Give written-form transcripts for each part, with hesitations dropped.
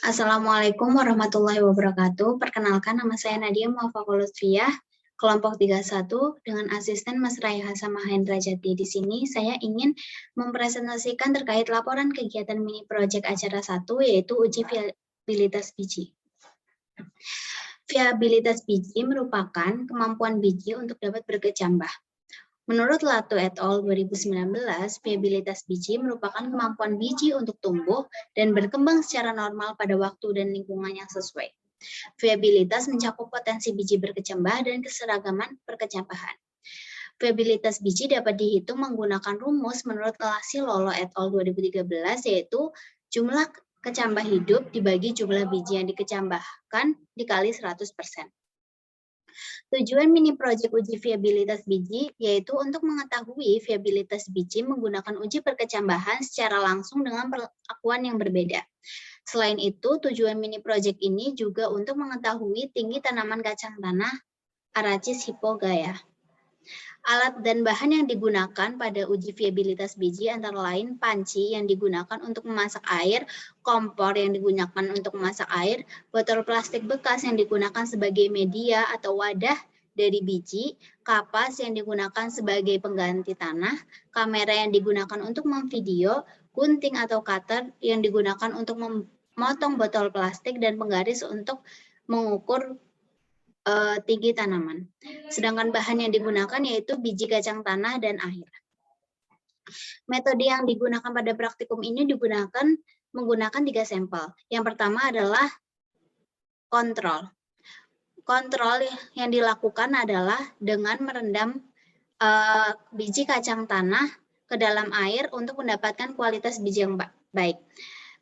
Assalamualaikum warahmatullahi wabarakatuh. Perkenalkan, nama saya Nadia Muwafaqah Lutfiyah, kelompok 31 dengan asisten Mas Raiha Mahendra Jati. Di sini saya ingin mempresentasikan terkait laporan kegiatan mini project acara 1, yaitu uji viabilitas biji. Viabilitas biji merupakan kemampuan biji untuk dapat berkecambah. Menurut Lato et al. 2019, viabilitas biji merupakan kemampuan biji untuk tumbuh dan berkembang secara normal pada waktu dan lingkungan yang sesuai. Viabilitas mencakup potensi biji berkecambah dan keseragaman perkecambahan. Viabilitas biji dapat dihitung menggunakan rumus menurut Lolo et al. 2013, yaitu jumlah kecambah hidup dibagi jumlah biji yang dikecambahkan dikali 100%. Tujuan mini project uji viabilitas biji yaitu untuk mengetahui viabilitas biji menggunakan uji perkecambahan secara langsung dengan perlakuan yang berbeda. Selain itu, tujuan mini project ini juga untuk mengetahui tinggi tanaman kacang tanah Arachis hypogaya. Alat dan bahan yang digunakan pada uji viabilitas biji antara lain panci yang digunakan untuk memasak air, kompor yang digunakan untuk memasak air, botol plastik bekas yang digunakan sebagai media atau wadah dari biji, kapas yang digunakan sebagai pengganti tanah, kamera yang digunakan untuk memvideo, gunting atau cutter yang digunakan untuk memotong botol plastik, dan penggaris untuk mengukur tinggi tanaman. Sedangkan bahan yang digunakan yaitu biji kacang tanah dan air. Metode yang digunakan pada praktikum ini menggunakan 3 sampel. Yang pertama adalah kontrol. Kontrol yang dilakukan adalah dengan merendam biji kacang tanah ke dalam air untuk mendapatkan kualitas biji yang baik.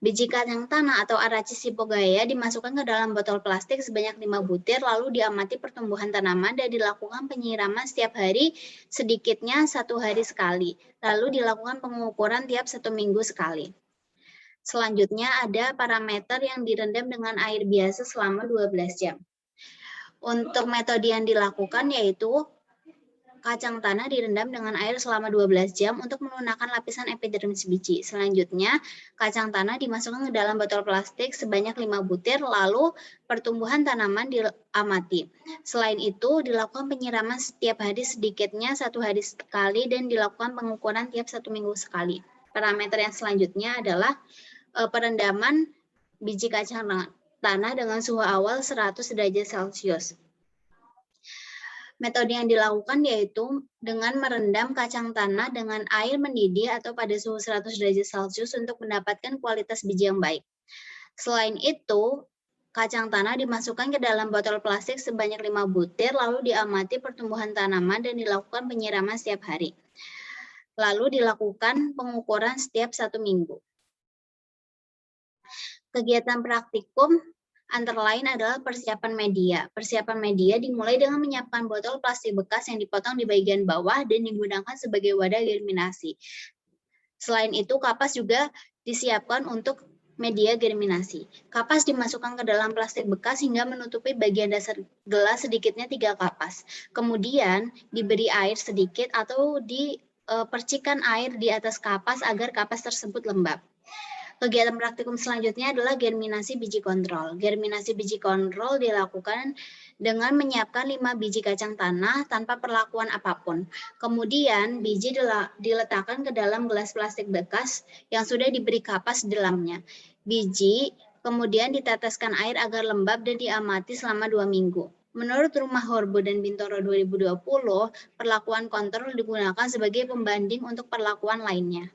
Biji kacang tanah atau Arachis hypogaya dimasukkan ke dalam botol plastik sebanyak 5 butir, lalu diamati pertumbuhan tanaman dan dilakukan penyiraman setiap hari sedikitnya 1 hari sekali. Lalu dilakukan pengukuran tiap 1 minggu sekali. Selanjutnya ada parameter yang direndam dengan air biasa selama 12 jam. Untuk metode yang dilakukan yaitu kacang tanah direndam dengan air selama 12 jam untuk melunakkan lapisan epidermis biji. Selanjutnya, kacang tanah dimasukkan ke dalam botol plastik sebanyak 5 butir, lalu pertumbuhan tanaman diamati. Selain itu, dilakukan penyiraman setiap hari sedikitnya 1 hari sekali dan dilakukan pengukuran tiap 1 minggu sekali. Parameter yang selanjutnya adalah perendaman biji kacang tanah dengan suhu awal 100 derajat Celcius. Metode yang dilakukan yaitu dengan merendam kacang tanah dengan air mendidih atau pada suhu 100 derajat Celcius untuk mendapatkan kualitas biji yang baik. Selain itu, kacang tanah dimasukkan ke dalam botol plastik sebanyak 5 butir, lalu diamati pertumbuhan tanaman dan dilakukan penyiraman setiap hari. Lalu dilakukan pengukuran setiap 1 minggu. Kegiatan praktikum antara lain adalah persiapan media. Persiapan media dimulai dengan menyiapkan botol plastik bekas yang dipotong di bagian bawah dan digunakan sebagai wadah germinasi. Selain itu, kapas juga disiapkan untuk media germinasi. Kapas dimasukkan ke dalam plastik bekas hingga menutupi bagian dasar gelas sedikitnya 3 kapas. Kemudian diberi air sedikit atau dipercikan air di atas kapas agar kapas tersebut lembab. Kegiatan praktikum selanjutnya adalah germinasi biji kontrol. Germinasi biji kontrol dilakukan dengan menyiapkan 5 biji kacang tanah tanpa perlakuan apapun. Kemudian biji diletakkan ke dalam gelas plastik bekas yang sudah diberi kapas di dalamnya. Biji kemudian diteteskan air agar lembab dan diamati selama 2 minggu. Menurut Rumah Horbo dan Bintoro 2020, perlakuan kontrol digunakan sebagai pembanding untuk perlakuan lainnya.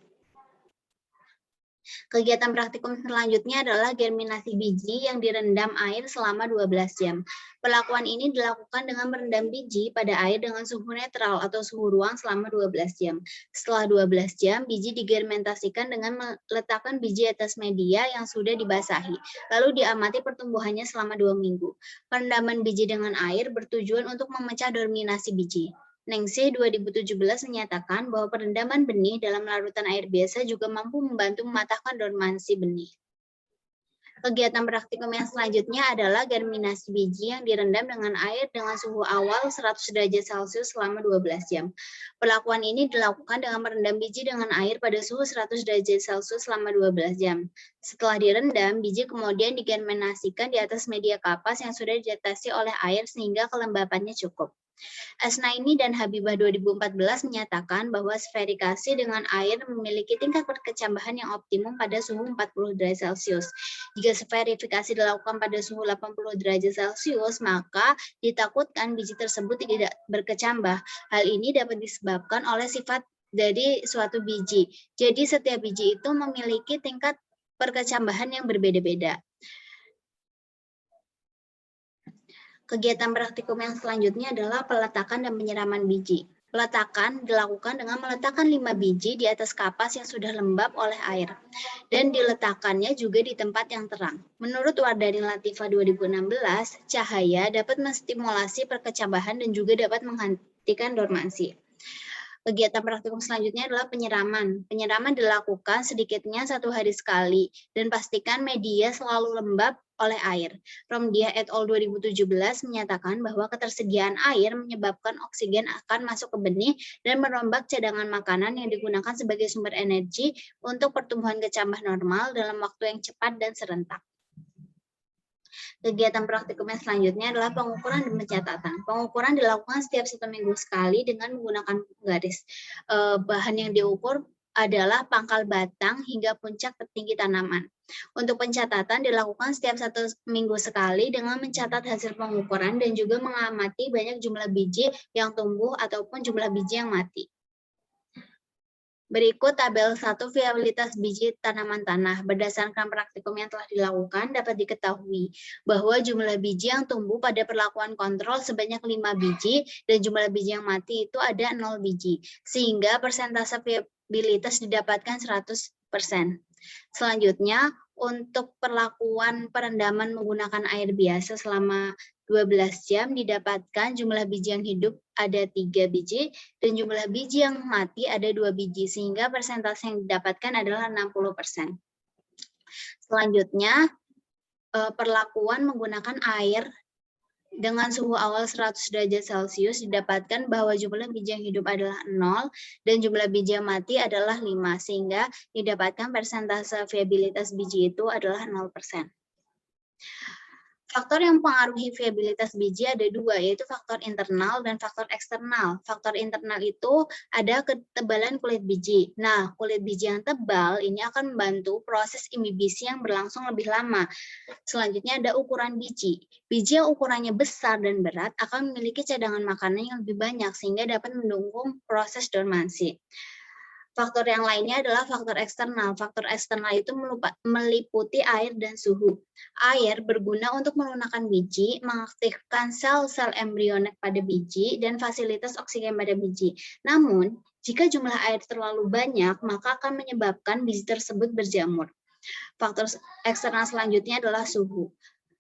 Kegiatan praktikum selanjutnya adalah germinasi biji yang direndam air selama 12 jam. Perlakuan ini dilakukan dengan merendam biji pada air dengan suhu netral atau suhu ruang selama 12 jam. Setelah 12 jam, biji digermentasikan dengan meletakkan biji atas media yang sudah dibasahi, lalu diamati pertumbuhannya selama 2 minggu. Perendaman biji dengan air bertujuan untuk memecah dominasi biji. Nengse 2017 menyatakan bahwa perendaman benih dalam larutan air biasa juga mampu membantu mematahkan dormansi benih. Kegiatan praktikum yang selanjutnya adalah germinasi biji yang direndam dengan air dengan suhu awal 100 derajat Celcius selama 12 jam. Perlakuan ini dilakukan dengan merendam biji dengan air pada suhu 100 derajat Celcius selama 12 jam. Setelah direndam, biji kemudian digerminasikan di atas media kapas yang sudah diatasi oleh air sehingga kelembapannya cukup. Asnaini dan Habibah 2014 menyatakan bahwa sferifikasi dengan air memiliki tingkat perkecambahan yang optimum pada suhu 40 derajat Celcius. Jika sferifikasi dilakukan pada suhu 80 derajat Celcius, maka ditakutkan biji tersebut tidak berkecambah. Hal ini dapat disebabkan oleh sifat dari suatu biji. Jadi setiap biji itu memiliki tingkat perkecambahan yang berbeda-beda. Kegiatan praktikum yang selanjutnya adalah peletakan dan penyiraman biji. Peletakan dilakukan dengan meletakkan 5 biji di atas kapas yang sudah lembab oleh air. Dan diletakkannya juga di tempat yang terang. Menurut Wardani Latifah 2016, cahaya dapat menstimulasi perkecambahan dan juga dapat menghentikan dormansi. Kegiatan praktikum selanjutnya adalah penyiraman. Penyiraman dilakukan sedikitnya 1 hari sekali dan pastikan media selalu lembab oleh air. Romdia et al. 2017 menyatakan bahwa ketersediaan air menyebabkan oksigen akan masuk ke benih dan merombak cadangan makanan yang digunakan sebagai sumber energi untuk pertumbuhan kecambah normal dalam waktu yang cepat dan serentak. Kegiatan praktikum yang selanjutnya adalah pengukuran dan pencatatan. Pengukuran dilakukan setiap 1 minggu sekali dengan menggunakan garis. Bahan yang diukur adalah pangkal batang hingga puncak tertinggi tanaman. Untuk pencatatan dilakukan setiap 1 minggu sekali dengan mencatat hasil pengukuran dan juga mengamati banyak jumlah biji yang tumbuh ataupun jumlah biji yang mati. Berikut tabel 1 viabilitas biji tanaman tanah. Berdasarkan praktikum yang telah dilakukan, dapat diketahui bahwa jumlah biji yang tumbuh pada perlakuan kontrol sebanyak 5 biji dan jumlah biji yang mati itu ada 0 biji, sehingga persentase viabilitas didapatkan 100%. Selanjutnya, untuk perlakuan perendaman menggunakan air biasa selama 12 jam didapatkan jumlah biji yang hidup ada 3 biji dan jumlah biji yang mati ada 2 biji sehingga persentase yang didapatkan adalah 60%. Selanjutnya perlakuan menggunakan air dengan suhu awal 100 derajat Celcius didapatkan bahwa jumlah biji yang hidup adalah 0 dan jumlah biji yang mati adalah 5 sehingga didapatkan persentase viabilitas biji itu adalah 0%. Faktor yang mempengaruhi viabilitas biji ada 2, yaitu faktor internal dan faktor eksternal. Faktor internal itu ada ketebalan kulit biji. Nah, kulit biji yang tebal ini akan membantu proses imbibisi yang berlangsung lebih lama. Selanjutnya ada ukuran biji. Biji yang ukurannya besar dan berat akan memiliki cadangan makanan yang lebih banyak sehingga dapat mendukung proses dormansi. Faktor yang lainnya adalah faktor eksternal. Faktor eksternal itu meliputi air dan suhu. Air berguna untuk melunakkan biji, mengaktifkan sel-sel embrionik pada biji, dan fasilitas oksigen pada biji. Namun, jika jumlah air terlalu banyak, maka akan menyebabkan biji tersebut berjamur. Faktor eksternal selanjutnya adalah suhu.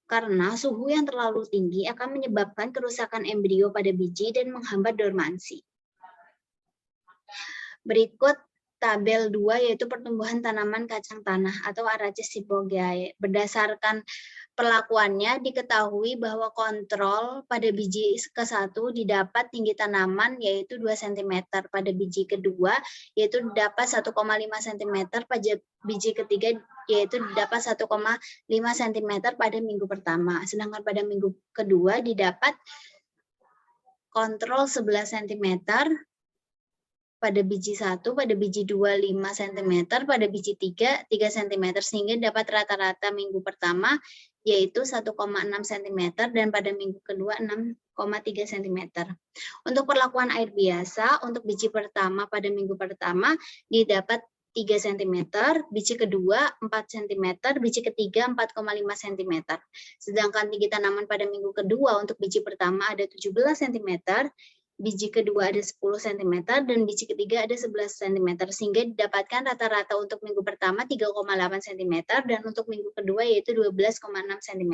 Karena suhu yang terlalu tinggi akan menyebabkan kerusakan embrio pada biji dan menghambat dormansi. Berikut tabel 2 yaitu pertumbuhan tanaman kacang tanah atau Araceae hypogaea. Berdasarkan perlakuannya diketahui bahwa kontrol pada biji ke-1 didapat tinggi tanaman yaitu 2 cm, pada biji kedua yaitu didapat 1,5 cm, pada biji ketiga yaitu didapat 1,5 cm pada minggu pertama. Sedangkan pada minggu kedua didapat kontrol 11 cm, pada biji 1, pada biji 2, 5 cm, pada biji 3, 3 cm, sehingga dapat rata-rata minggu pertama yaitu 1,6 cm dan pada minggu kedua 6,3 cm. Untuk perlakuan air biasa, untuk biji pertama pada minggu pertama didapat 3 cm, biji kedua 4 cm, biji ketiga 4,5 cm. Sedangkan tinggi tanaman pada minggu kedua untuk biji pertama ada 17 cm, biji kedua ada 10 cm, dan biji ketiga ada 11 cm, sehingga didapatkan rata-rata untuk minggu pertama 3,8 cm, dan untuk minggu kedua yaitu 12,6 cm.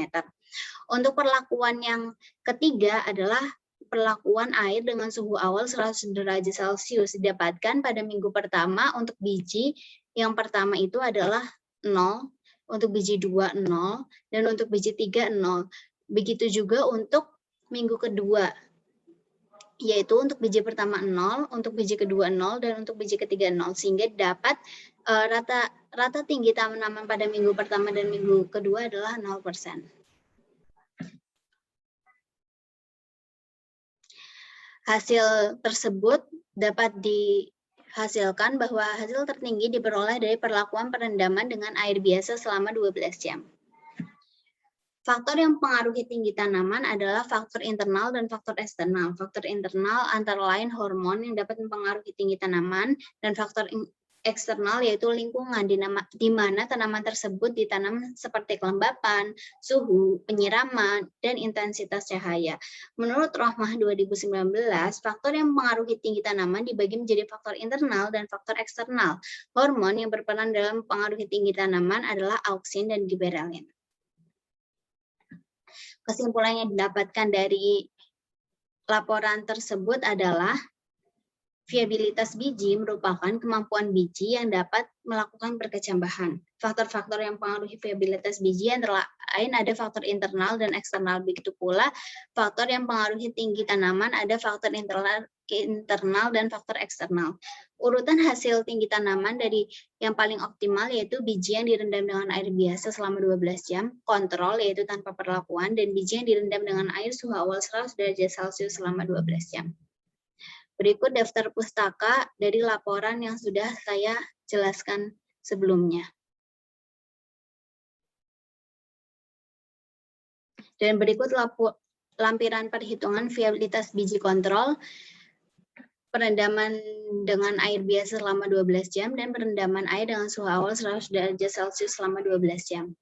Untuk perlakuan yang ketiga adalah perlakuan air dengan suhu awal 100 derajat Celcius, didapatkan pada minggu pertama untuk biji yang pertama itu adalah 0, untuk biji 2 0, dan untuk biji 3 0. Begitu juga untuk minggu kedua, yaitu untuk biji pertama 0, untuk biji kedua 0, dan untuk biji ketiga 0, sehingga dapat rata tinggi tanaman pada minggu pertama dan minggu kedua adalah 0%. Hasil tersebut dapat dihasilkan bahwa hasil tertinggi diperoleh dari perlakuan perendaman dengan air biasa selama 12 jam. Faktor yang mempengaruhi tinggi tanaman adalah faktor internal dan faktor eksternal. Faktor internal antara lain hormon yang dapat mempengaruhi tinggi tanaman, dan faktor eksternal yaitu lingkungan di mana tanaman tersebut ditanam seperti kelembapan, suhu, penyiraman, dan intensitas cahaya. Menurut Rohmah 2019, faktor yang mempengaruhi tinggi tanaman dibagi menjadi faktor internal dan faktor eksternal. Hormon yang berperan dalam mempengaruhi tinggi tanaman adalah auksin dan giberelin. Kesimpulan yang didapatkan dari laporan tersebut adalah viabilitas biji merupakan kemampuan biji yang dapat melakukan perkecambahan. Faktor-faktor yang mempengaruhi viabilitas biji antara lain ada faktor internal dan eksternal. Begitu pula faktor yang mempengaruhi tinggi tanaman ada faktor internal dan faktor eksternal. Urutan hasil tinggi tanaman dari yang paling optimal yaitu biji yang direndam dengan air biasa selama 12 jam, kontrol yaitu tanpa perlakuan, dan biji yang direndam dengan air suhu awal 100 derajat Celcius selama 12 jam. Berikut daftar pustaka dari laporan yang sudah saya jelaskan sebelumnya. Dan berikut lampiran perhitungan viabilitas biji kontrol, perendaman dengan air biasa selama 12 jam, dan perendaman air dengan suhu awal 100 derajat Celcius selama 12 jam.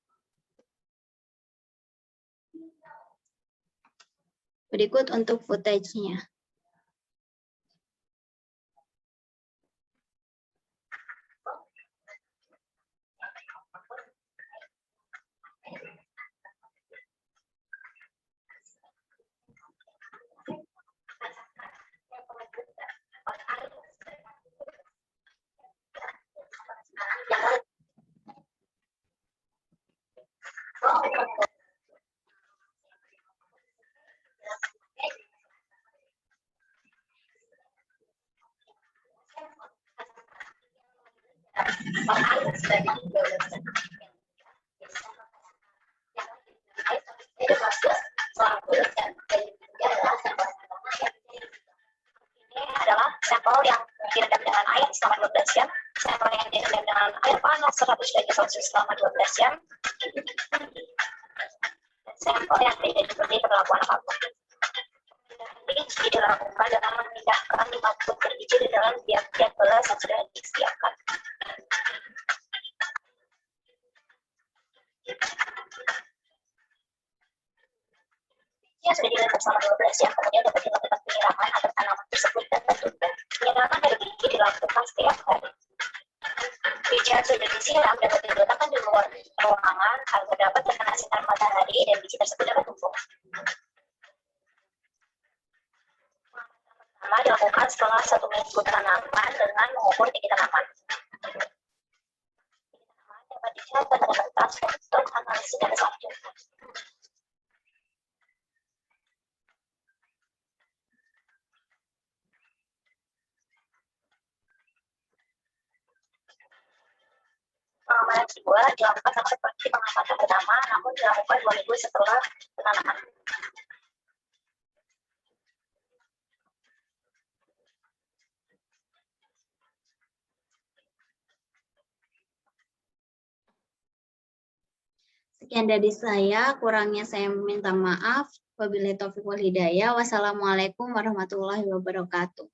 Berikut untuk footage-nya. Ini adalah sampel yang direndam dengan air selama 12 jam, sampel yang direndam dengan air panas 100 derajat Celcius selama 12 jam, dan sampel yang tidak diberi perlakuan apapun. Biji dilakukan dengan memindahkan 5 butir biji di dalam tiap-tiap gelas yang sudah disediakan. Yang sudah direndam selama 12 jam, kemudian dapat dilakukan penyiraman agar tanaman tersebut dapat tumbuh. Penyiraman dari biji dilakukan setiap hari. Biji yang sudah disiram dapat diletakkan di luar ruangan agar dapat terkena sinar matahari dan biji tersebut dapat tumbuh. Pertama dilakukan setelah 1 minggu tanaman dengan mengukur tinggi tanaman. Tanaman dapat dicatat pada kertas untuk analisis data selanjutnya. Pengamanan kedua dilakukan sama seperti pengamatan pertama, namun dilakukan 2 minggu setelah penanaman. Sekian dari saya, kurangnya saya minta maaf. Wabillahi taufiq wal hidayah. Wassalamualaikum warahmatullahi wabarakatuh.